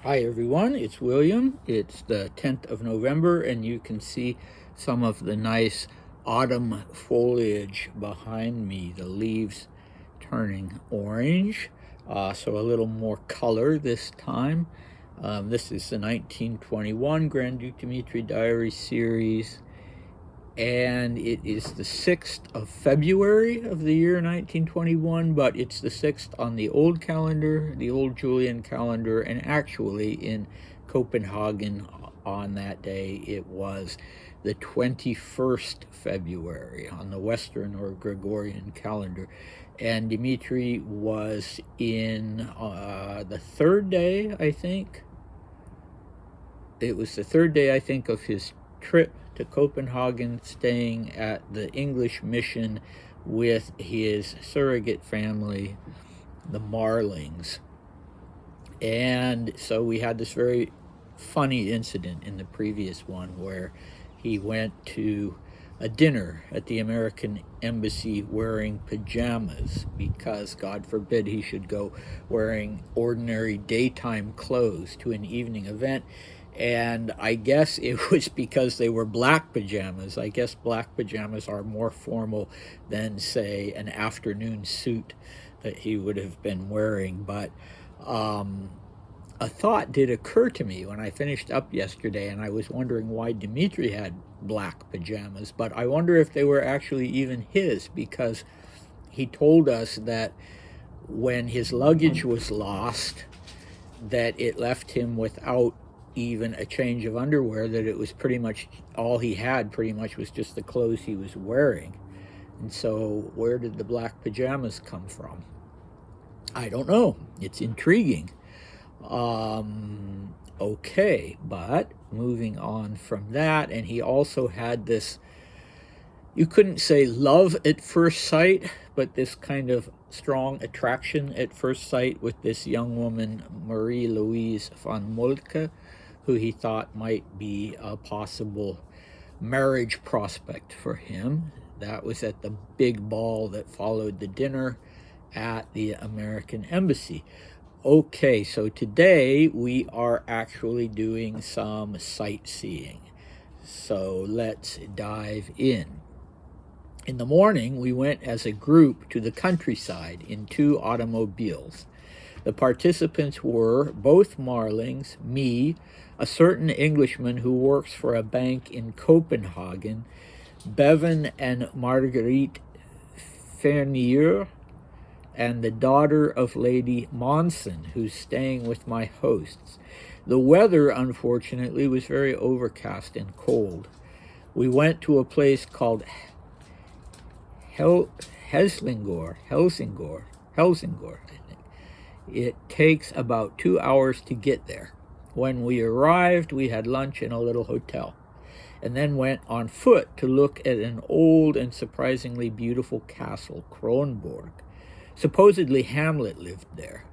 Hi everyone, it's William. It's the 10th of November and you can see some of the nice autumn foliage behind me, the leaves turning orange, so a little more color this time. This is the 1921 Grand Duke Dmitri Diary series, and it is the 6th of February of the year 1921, but it's the 6th on the old calendar, the old Julian calendar, and actually in Copenhagen on that day it was the 21st February on the Western or Gregorian calendar. And Dmitri was in the third day, I think. It was the third day, I think, of his trip to Copenhagen, staying at the English mission with his surrogate family, the Marlings. And so we had this very funny incident in the previous one where he went to a dinner at the American embassy wearing pajamas because, God forbid, he should go wearing ordinary daytime clothes to an evening event. And I guess it was because they were black pajamas. I guess black pajamas are more formal than, say, an afternoon suit that he would have been wearing. But a thought did occur to me when I finished up yesterday, and I was wondering why Dmitri had black pajamas. But I wonder if they were actually even his, because he told us that when his luggage was lost, that it left him without even a change of underwear, that it was pretty much all he had, pretty much was just the clothes he was wearing. And so where did the black pajamas come from? I don't know. It's intriguing. Okay, but moving on from that, and he also had this, you couldn't say love at first sight, but this kind of strong attraction at first sight with this young woman, Marie-Louise von Moltke, who he thought might be a possible marriage prospect for him. That was at the big ball that followed the dinner at the American embassy. Okay, so today we are actually doing some sightseeing. So let's dive in. In the morning, we went as a group to the countryside in 2 automobiles. The participants were both Marlings, me, a certain Englishman who works for a bank in Copenhagen, Bevan and Marguerite Fernier, and the daughter of Lady Monson, who's staying with my hosts. The weather, unfortunately, was very overcast and cold. We went to a place called Helsingor, I think. It takes about 2 hours to get there. When we arrived, we had lunch in a little hotel, and then went on foot to look at an old and surprisingly beautiful castle, Kronborg. Supposedly Hamlet lived there.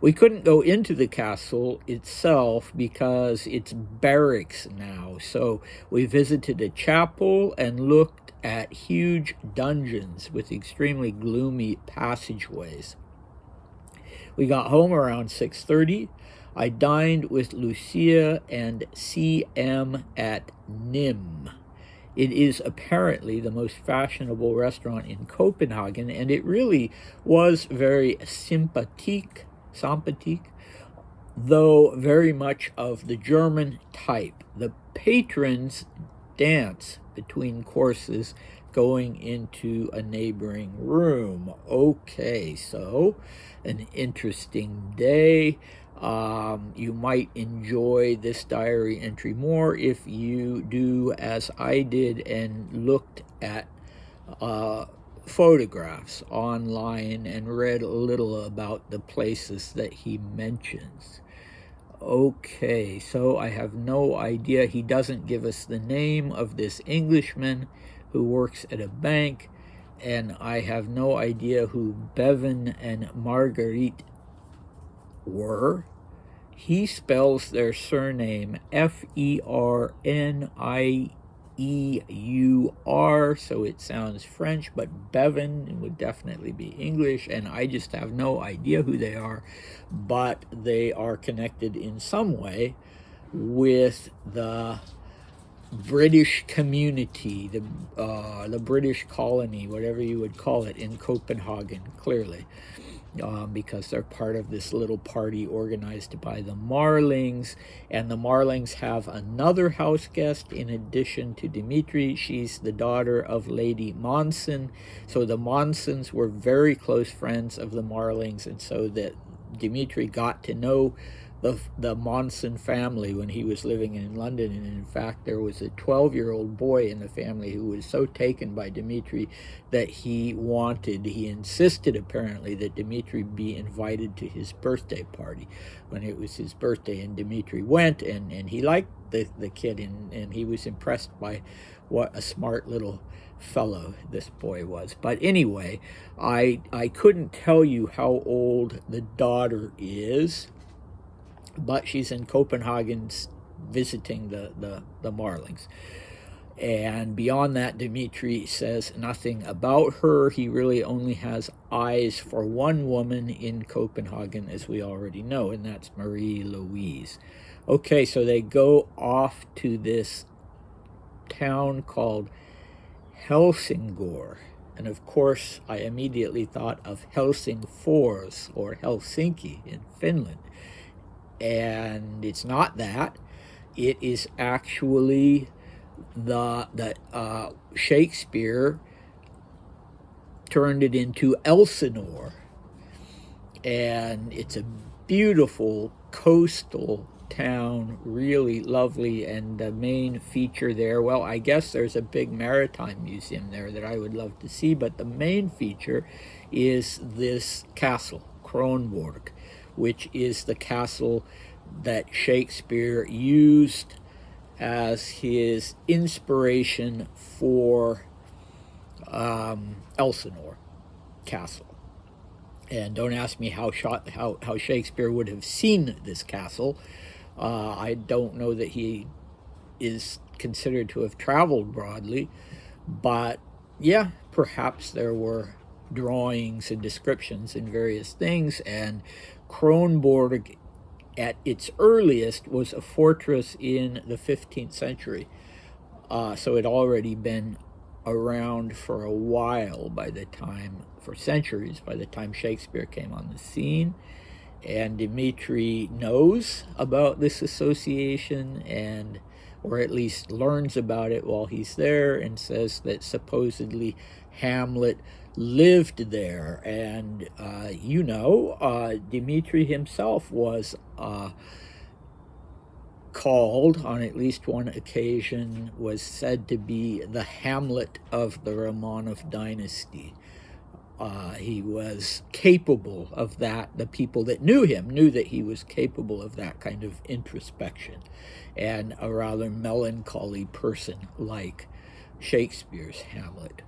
We couldn't go into the castle itself because it's barracks now, so we visited a chapel and looked at huge dungeons with extremely gloomy passageways. We got home around 6:30. I dined with Lucia and CM at Nim. It is apparently the most fashionable restaurant in Copenhagen, and it really was very sympathique, though very much of the German type. The patrons dance between courses going into a neighboring room. Okay, so an interesting day. You might enjoy this diary entry more if you do as I did and looked at photographs online and read a little about the places that he mentions. Okay, so I have no idea. He doesn't give us the name of this Englishman who works at a bank, and I have no idea who Bevan and Marguerite were. He spells their surname Fernier, E-U-R, so it sounds French, but Bevan would definitely be English, and I just have no idea who they are, but they are connected in some way with the British community, the British colony, whatever you would call it, in Copenhagen, clearly. Because they're part of this little party organized by the Marlings, and the Marlings have another house guest in addition to Dmitri. She's the daughter of Lady Monson, so the Monsons were very close friends of the Marlings, and so that Dmitri got to know the Monson family when he was living in London, and in fact there was a 12-year-old boy in the family who was so taken by Dmitri that he insisted apparently that Dmitri be invited to his birthday party when it was his birthday, and Dmitri went, and he liked the kid, and he was impressed by what a smart little fellow this boy was. But anyway, I couldn't tell you how old the daughter is, but she's in Copenhagen visiting the Marlings. And beyond that, Dmitri says nothing about her. He really only has eyes for one woman in Copenhagen, as we already know, and that's Marie Louise. Okay, so they go off to this town called Elsinore. And of course, I immediately thought of Helsingfors, or Helsinki in Finland. And it's not that. It is actually the Shakespeare turned it into Elsinore, and it's a beautiful coastal town, really lovely. And the main feature there, well, I guess there's a big maritime museum there that I would love to see, but the main feature is this castle, Kronborg, which is the castle that Shakespeare used as his inspiration for Elsinore Castle. And don't ask me how Shakespeare would have seen this castle. I don't know that he is considered to have traveled broadly, but yeah, perhaps there were drawings and descriptions and various things. And Kronborg, at its earliest, was a fortress in the 15th century. So it had already been around for a while for centuries, by the time Shakespeare came on the scene. And Dmitri knows about this association, or at least learns about it while he's there, and says that supposedly Hamlet lived there. And Dmitri himself was called, on at least one occasion, was said to be the Hamlet of the Romanov dynasty. He was capable of that. The people that knew him knew that he was capable of that kind of introspection, and a rather melancholy person like Shakespeare's Hamlet.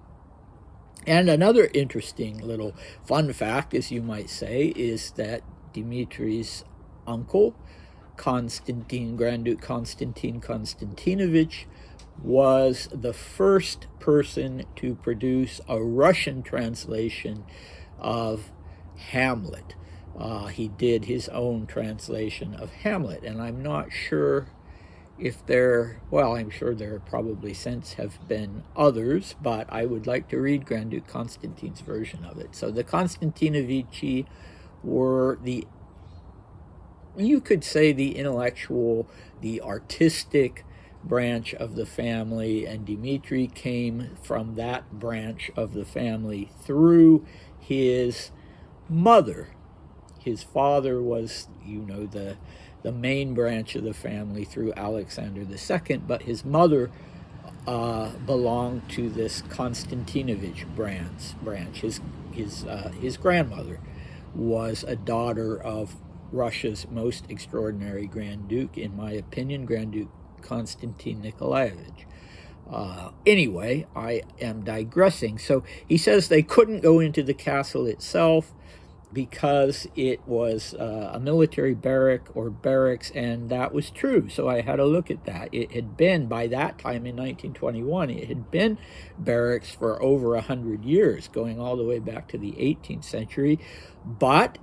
And another interesting little fun fact, as you might say, is that Dmitri's uncle, Grand Duke Constantine Konstantinovich, was the first person to produce a Russian translation of Hamlet. He did his own translation of Hamlet, and I'm not sure if I'm sure there probably since have been others, but I would like to read Grand Duke Constantine's version of it. So the Konstantinovichi were you could say the intellectual, the artistic branch of the family, and Dmitri came from that branch of the family through his mother. His father was, the main branch of the family through Alexander II, but his mother belonged to this Konstantinovich branch. His grandmother was a daughter of Russia's most extraordinary Grand Duke, in my opinion, Grand Duke Konstantin Nikolaevich. Anyway, I am digressing. So he says they couldn't go into the castle itself, because it was a military barracks, and that was true. So I had a look at that. It had been, by that time in 1921, it had been barracks for over 100 years, going all the way back to the 18th century. But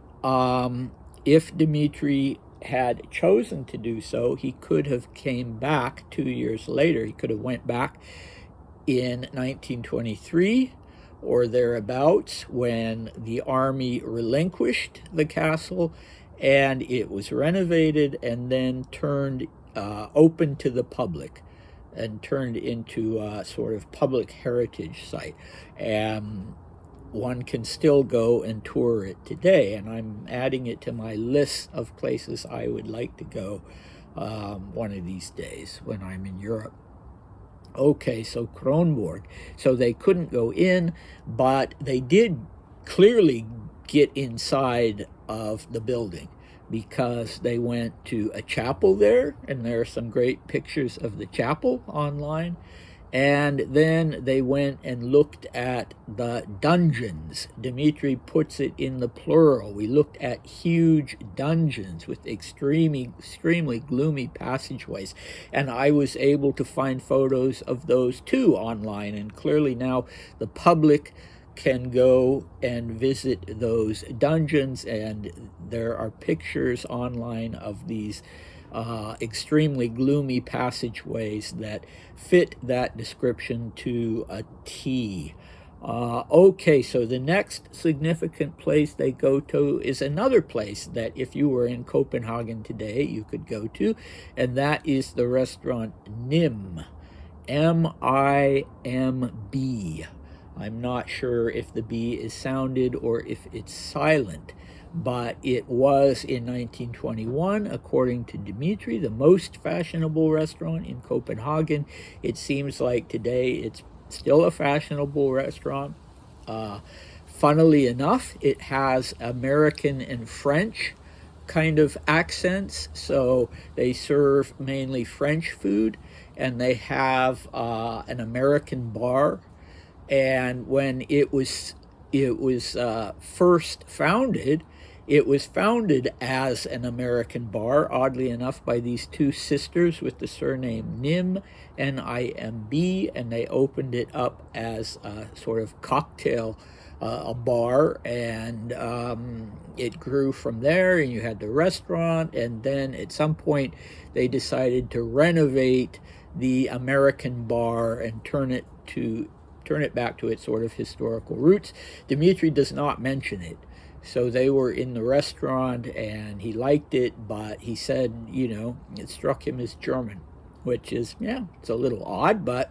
if Dmitri had chosen to do so, he could have came back 2 years later. He could have went back in 1923 or thereabouts, when the army relinquished the castle and it was renovated and then turned open to the public and turned into a sort of public heritage site. And one can still go and tour it today, and I'm adding it to my list of places I would like to go one of these days when I'm in Europe. Okay, so Kronborg. So they couldn't go in, but they did clearly get inside of the building, because they went to a chapel there, and there are some great pictures of the chapel online. And then they went and looked at the dungeons. Dmitri puts it in the plural. We looked at huge dungeons with extremely gloomy passageways. And I was able to find photos of those too online. And clearly now the public can go and visit those dungeons. And there are pictures online of these extremely gloomy passageways that fit that description to a T. Okay, so the next significant place they go to is another place that if you were in Copenhagen today, you could go to, and that is the restaurant Nim, M-I-M-B. I'm not sure if the B is sounded or if it's silent, but it was in 1921, according to Dmitri, the most fashionable restaurant in Copenhagen. It seems like today it's still a fashionable restaurant. Funnily enough, it has American and French kind of accents, so they serve mainly French food, and they have an American bar. And when it was first founded, it was founded as an American bar, oddly enough, by these two sisters with the surname Nim, N-I-M-B, and they opened it up as a sort of cocktail, a bar, and it grew from there, and you had the restaurant, and then at some point they decided to renovate the American bar and turn it back to its sort of historical roots. Dmitri does not mention it. So they were in the restaurant and he liked it, but he said, it struck him as German, which is, yeah, it's a little odd, but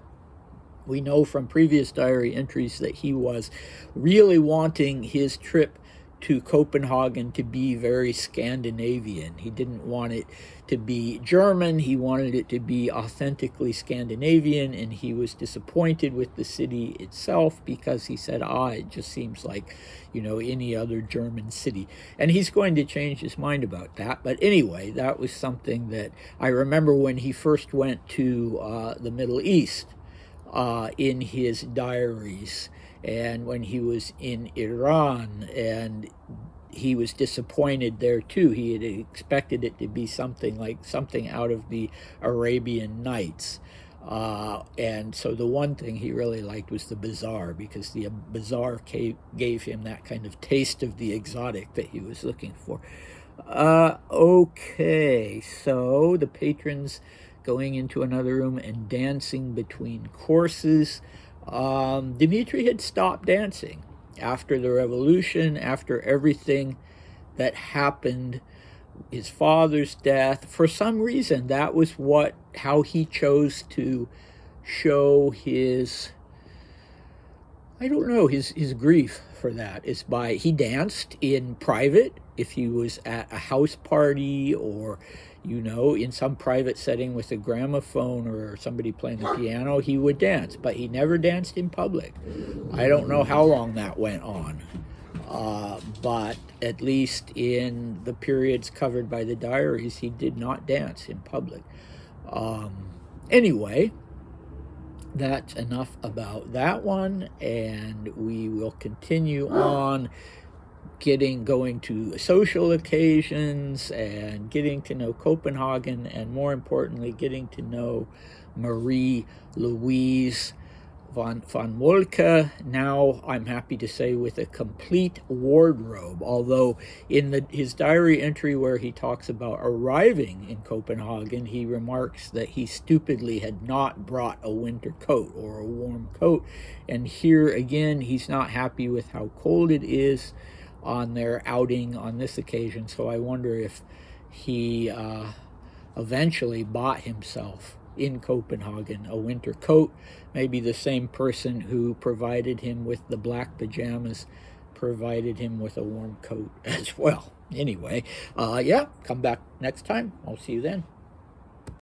we know from previous diary entries that he was really wanting his trip to Copenhagen to be very Scandinavian. He didn't want it to be German. He wanted it to be authentically Scandinavian, and he was disappointed with the city itself because he said, it just seems like, any other German city. And he's going to change his mind about that. But anyway, that was something that I remember when he first went to the Middle East in his diaries, and when he was in Iran, and he was disappointed there too. He had expected it to be something out of the Arabian Nights. And so the one thing he really liked was the bazaar, because the bazaar gave him that kind of taste of the exotic that he was looking for. Okay, so the patrons going into another room and dancing between courses. Dmitri had stopped dancing after the revolution, after everything that happened, his father's death. For some reason, that was how he chose to show his, his grief for that, is by, he danced in private if he was at a house party or in some private setting with a gramophone or somebody playing the piano, he would dance, but he never danced in public. I don't know how long that went on, but at least in the periods covered by the diaries, he did not dance in public. Anyway, that's enough about that one, and we will continue on going to social occasions and getting to know Copenhagen, and more importantly, getting to know Marie Louise von Moltke, now I'm happy to say with a complete wardrobe, although in his diary entry where he talks about arriving in Copenhagen, he remarks that he stupidly had not brought a winter coat or a warm coat, and here again he's not happy with how cold it is on their outing on this occasion, so I wonder if he eventually bought himself in Copenhagen a winter coat. Maybe the same person who provided him with the black pajamas provided him with a warm coat as well. Anyway, yeah, come back next time. I'll see you then.